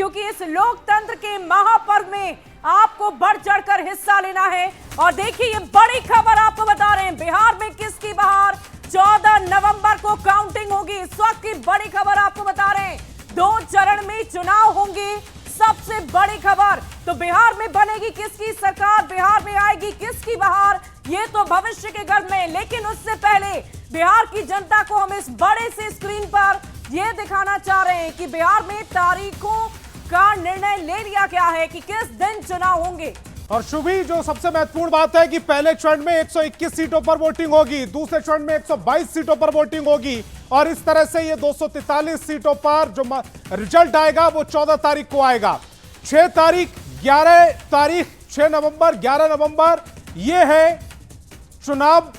क्योंकि इस लोकतंत्र के महापर्व में आपको बढ़ चढ़कर हिस्सा लेना है। और देखिए ये बड़ी खबर आपको बता रहे हैं, बिहार में किसकी बहार, 14 नवंबर को काउंटिंग होगी। इस वक्त की बड़ी खबर आपको बता रहे हैं, 2 चरण में चुनाव होंगे। सबसे बड़ी खबर तो बिहार में बनेगी किसकी सरकार, बिहार में आएगी किसकी बहार, ये तो भविष्य के गर्भ में। लेकिन उससे पहले बिहार की जनता को हम इस बड़े से स्क्रीन पर ये दिखाना चाह रहे हैं कि बिहार में तारीखों का निर्णय ले लिया गया है कि किस दिन चुनाव होंगे। और शुभी, जो सबसे महत्वपूर्ण बात है कि पहले चरण में 121 सीटों पर वोटिंग होगी, दूसरे चरण में 122 सीटों पर वोटिंग होगी और इस तरह से ये 243 सीटों पर जो रिजल्ट आएगा वो 14 तारीख को आएगा। 6 तारीख 11 तारीख 6 नवंबर 11 नवंबर ये है चुनाव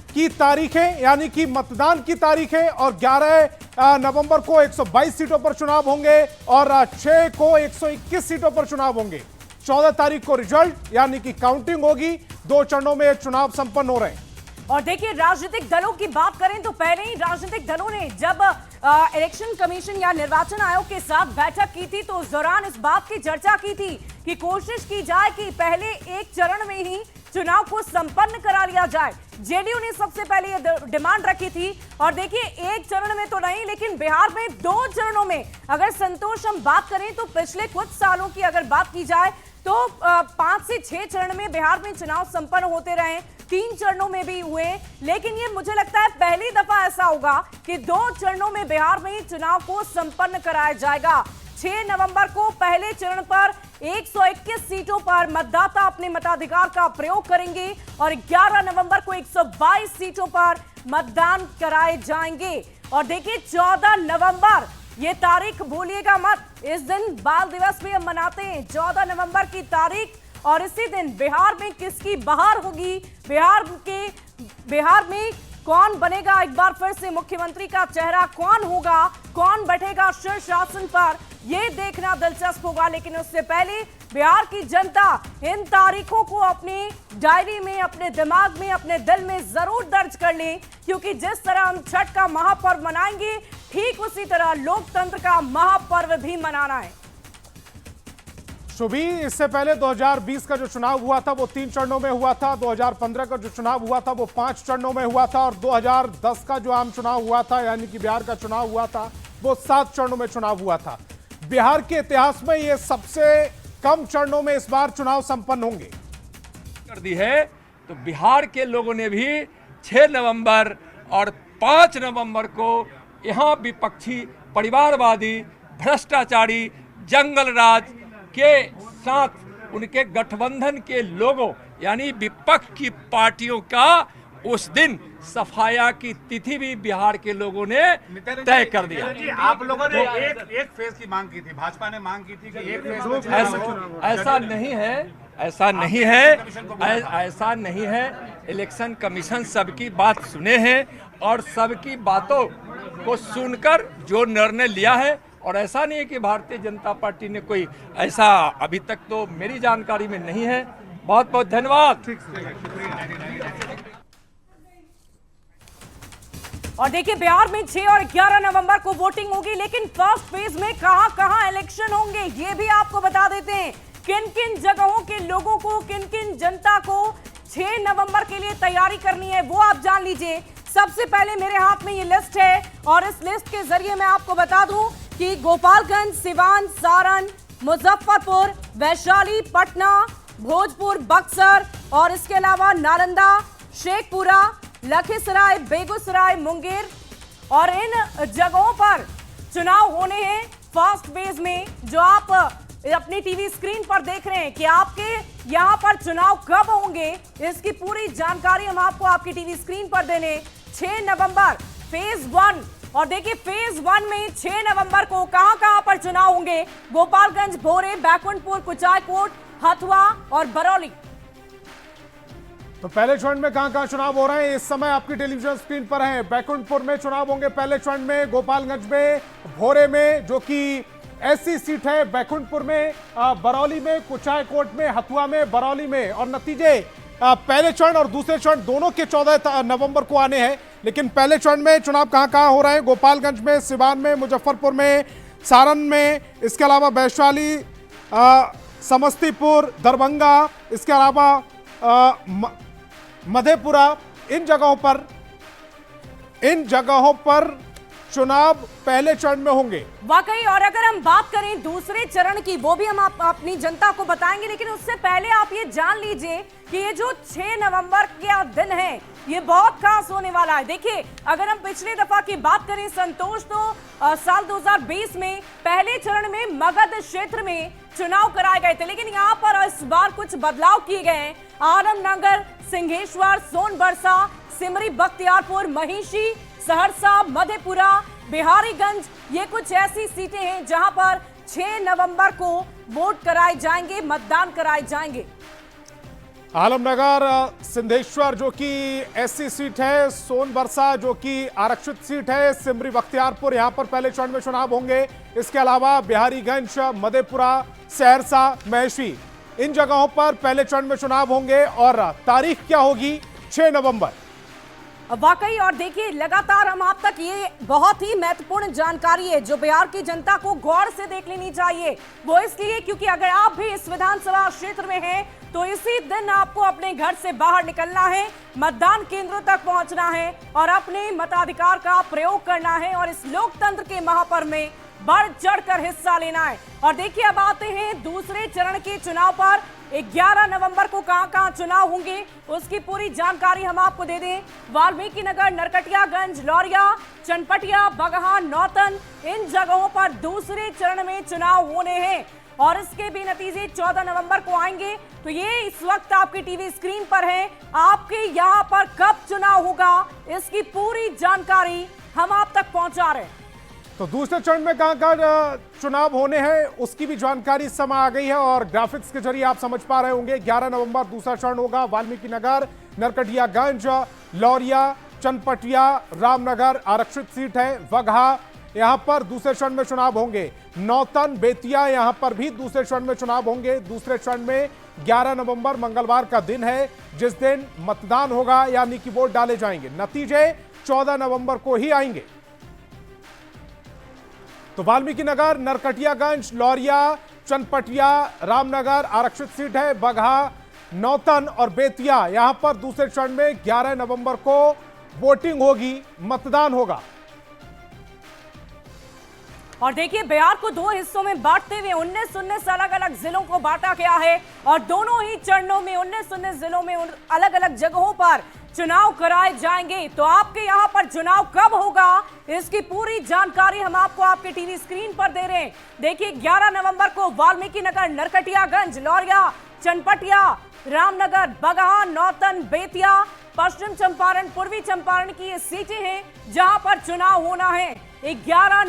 की तारीखें, यानी कि मतदान की तारीखें। और 11 नवंबर को 122 सीटों पर चुनाव होंगे और 6 को 121 सीटों पर चुनाव होंगे। 14 तारीख को रिजल्ट यानी कि काउंटिंग होगी। 2 चरणों में चुनाव संपन्न हो रहे हैं। और देखिए राजनीतिक दलों की बात करें तो पहले ही राजनीतिक दलों ने जब इलेक्शन कमीशन या निर्वाचन आयोग के साथ बैठक की थी तो उस दौरान इस बात की चर्चा की थी कि कोशिश की जाए कि पहले एक चरण में ही चुनाव को संपन्न करा लिया जाए। जेडीयू ने सबसे पहले ये डिमांड रखी थी। और देखिए एक चरण में तो नहीं, लेकिन बिहार में 2 चरणों में अगर संतोष हम बात करें तो पिछले कुछ सालों की अगर बात की जाए तो 5 से 6 चरण में बिहार में चुनाव संपन्न होते रहे, 3 चरणों में भी हुए। लेकिन ये मुझे लगता है पहली दफा ऐसा होगा कि 2 चरणों में बिहार में चुनाव को संपन्न कराया जाएगा। 6 नवंबर को पहले चरण पर 121 सीटों पर मतदाता अपने मताधिकार का प्रयोग करेंगे और 11 नवंबर को 122 सीटों पर मतदान कराए जाएंगे। और देखिए 14 नवंबर ये तारीख भूलिएगा मत, इस दिन बाल दिवस भी हम मनाते हैं, 14 नवंबर की तारीख। और इसी दिन बिहार में किसकी बहार होगी, बिहार में कौन बनेगा एक बार फिर से मुख्यमंत्री का चेहरा, कौन होगा, कौन बैठेगा शीर्ष आसन पर, ये देखना दिलचस्प होगा। लेकिन उससे पहले बिहार की जनता इन तारीखों को अपनी डायरी में, अपने दिमाग में, अपने दिल में जरूर दर्ज कर ले, क्योंकि जिस तरह हम छठ का महापर्व मनाएंगे ठीक उसी तरह लोकतंत्र का महापर्व भी मनाना है। शुभी, इससे पहले 2020 का जो चुनाव हुआ था वो 3 चरणों में हुआ था, 2015 का जो चुनाव हुआ था वो 5 चरणों में हुआ था और 2010 का जो आम चुनाव हुआ था यानी कि बिहार का चुनाव हुआ था वो 7 चरणों में चुनाव हुआ था। बिहार के इतिहास में ये सबसे कम चरणों में इस बार चुनाव संपन्न होंगे कर दी है। तो बिहार के लोगों ने भी 6 नवंबर और 5 नवंबर को यहाँ विपक्षी, परिवारवादी, भ्रष्टाचारी, जंगल राज के साथ उनके गठबंधन के लोगों यानी विपक्ष की पार्टियों का उस दिन सफाया की तिथि भी बिहार के लोगों ने तय कर दिया। आप लोगों ने एक फेज की मांग की थी, भाजपा ने मांग की थी कि एक फेज। ऐसा नहीं है, ऐसा नहीं है, ऐसा नहीं है। इलेक्शन कमीशन सबकी बात सुने हैं और सबकी बातों को सुनकर जो निर्णय लिया है, और ऐसा नहीं है कि भारतीय जनता पार्टी ने कोई ऐसा, अभी तक तो मेरी जानकारी में नहीं है। बहुत बहुत धन्यवाद। और देखिए बिहार में 6 और 11 नवंबर को वोटिंग होगी, लेकिन फर्स्ट फेज में कहां-कहां इलेक्शन होंगे ये भी आपको बता देते हैं। किन-किन जगहों के लोगों को, किन-किन जनता को 6 नवंबर के लिए तैयारी करनी है वो आप जान लीजिए। सबसे पहले मेरे हाथ में ये लिस्ट है और इस लिस्ट के जरिए मैं आपको बता दूं कि गोपालगंज, सिवान, सारण, मुजफ्फरपुर, वैशाली, पटना, भोजपुर, बक्सर और इसके अलावा नालंदा, शेखपुरा, लखीसराय, बेगूसराय, मुंगेर और इन जगहों पर चुनाव होने हैं फर्स्ट फेज में। जो आप अपनी टीवी स्क्रीन पर देख रहे हैं कि आपके यहां पर चुनाव कब होंगे, इसकी पूरी जानकारी हम आपको आपकी टीवी स्क्रीन पर देने। 6 नवंबर फेज 1। और देखिए फेज 1 में 6 नवंबर को कहां पर चुनाव होंगे, गोपालगंज, भोरे, बैकुंठपुर, कुचायकोट, हथुआ और बरौली। तो पहले चरण में कहां चुनाव हो रहे हैं इस समय आपकी टेलीविजन स्क्रीन पर है। बैकुंठपुर में चुनाव होंगे पहले चरण में, गोपालगंज में, भोरे में जो कि ऐसी सीट है, बैकुंठपुर में, बरौली में, कुचायकोट में, हथुआ में, बरौली में। और नतीजे पहले चरण और दूसरे चरण दोनों के 14 नवंबर को आने हैं। लेकिन पहले चरण में चुनाव कहां हो रहे हैं, गोपालगंज में, सिवान में, मुजफ्फरपुर में, सारण में, इसके अलावा वैशाली, समस्तीपुर, दरभंगा, इसके अलावा मधेपुरा, इन जगहों पर चुनाव पहले चरण में होंगे। वाकई, और अगर हम बात करें दूसरे चरण की, वो भी हम अपनी जनता को बताएंगे, लेकिन उससे पहले आप ये जान लीजिए कि ये जो 6 नवंबर का दिन है ये बहुत खास होने वाला है। देखिए, अगर हम पिछले दफा की बात करें संतोष, तो साल 2020 में पहले चरण में मगध क्षेत्र में चुनाव कराए गए थे, लेकिन यहाँ पर इस बार कुछ बदलाव किए गए हैं। आलमनगर, सिंहेश्वर, सोनबरसा, सिमरी बख्तियारपुर, महिषी, सहरसा, मधेपुरा, बिहारीगंज, ये कुछ ऐसी सीटें हैं जहां पर 6 नवंबर को वोट कराए जाएंगे, मतदान कराए जाएंगे। आलमनगर, सिंहेश्वर जो कि एससी सीट है, सोनबरसा जो कि आरक्षित सीट है, सिमरी बख्तियारपुर यहां पर पहले चरण में चुनाव होंगे। इसके अलावा बिहारीगंज, मधेपुरा, सहरसा, महिषी, इन जगहों पर पहले चरण में चुनाव होंगे। और तारीख क्या होगी? 6 नवंबर। वाकई, और देखिए, लगातार हम आप तक ये बहुत ही महत्वपूर्ण जानकारी है जो बिहार की जनता को गौर से देख लेनी चाहिए। वो इसलिए क्योंकि अगर आप भी इस विधानसभा क्षेत्र में हैं तो इसी दिन आपको अपने घर से बाहर निकलना है, मतदान केंद्रों तक पहुंचना है और अपने मताधिकार का प्रयोग करना है और इस लोकतंत्र के महापर्व में बढ़ चढ़कर हिस्सा लेना है। और देखिए, अब आते हैं दूसरे चरण के चुनाव पर। 11 नवंबर को कहां-कहां चुनाव होंगे उसकी पूरी जानकारी हम आपको दे दें। वाल्मीकि नगर, नरकटियागंज, लौरिया, चनपटिया, बगहा, नौतन, इन जगहों पर दूसरे चरण में चुनाव होने हैं और इसके भी नतीजे 14 नवंबर को आएंगे। तो ये इस वक्त आपकी टीवी स्क्रीन पर है। आपके यहां पर कब चुनाव होगा इसकी पूरी जानकारी हम आप तक पहुंचा रहे हैं। तो दूसरे चरण में कहां चुनाव होने हैं उसकी भी जानकारी इस समय आ गई है और ग्राफिक्स के जरिए आप समझ पा रहे होंगे। 11 नवंबर दूसरा चरण होगा। वाल्मीकि नगर, नरकटियागंज, लौरिया, चनपटिया, रामनगर आरक्षित सीट है, वगहा यहां पर दूसरे चरण में चुनाव होंगे। नौतन, बेतिया यहां पर भी दूसरे चरण में चुनाव होंगे। दूसरे चरण में 11 नवंबर मंगलवार का दिन है जिस दिन मतदान होगा, यानी कि वोट डाले जाएंगे। नतीजे 14 नवंबर को ही आएंगे। तो वाल्मीकि नगर, नरकटियागंज, लौरिया, चनपटिया, रामनगर आरक्षित सीट है, बगहा, नौतन और बेतिया यहां पर दूसरे चरण में 11 नवंबर को वोटिंग होगी, मतदान होगा। और देखिए, बिहार को 2 हिस्सों में बांटते हुए 19 अलग अलग जिलों को बांटा गया है और दोनों ही चरणों में 19 जिलों में अलग अलग जगहों पर चुनाव कराए जाएंगे। तो आपके यहां पर चुनाव कब होगा इसकी पूरी जानकारी हम आपको आपके टीवी स्क्रीन पर दे रहे हैं। देखिए, 11 नवंबर को वाल्मीकि नगर, नरकटियागंज, लौरिया, चनपटिया, रामनगर, बगहा, नौतन, बेतिया, पश्चिम चंपारण, पूर्वी चंपारण की ये सीटें हैं जहां पर चुनाव होना है। 11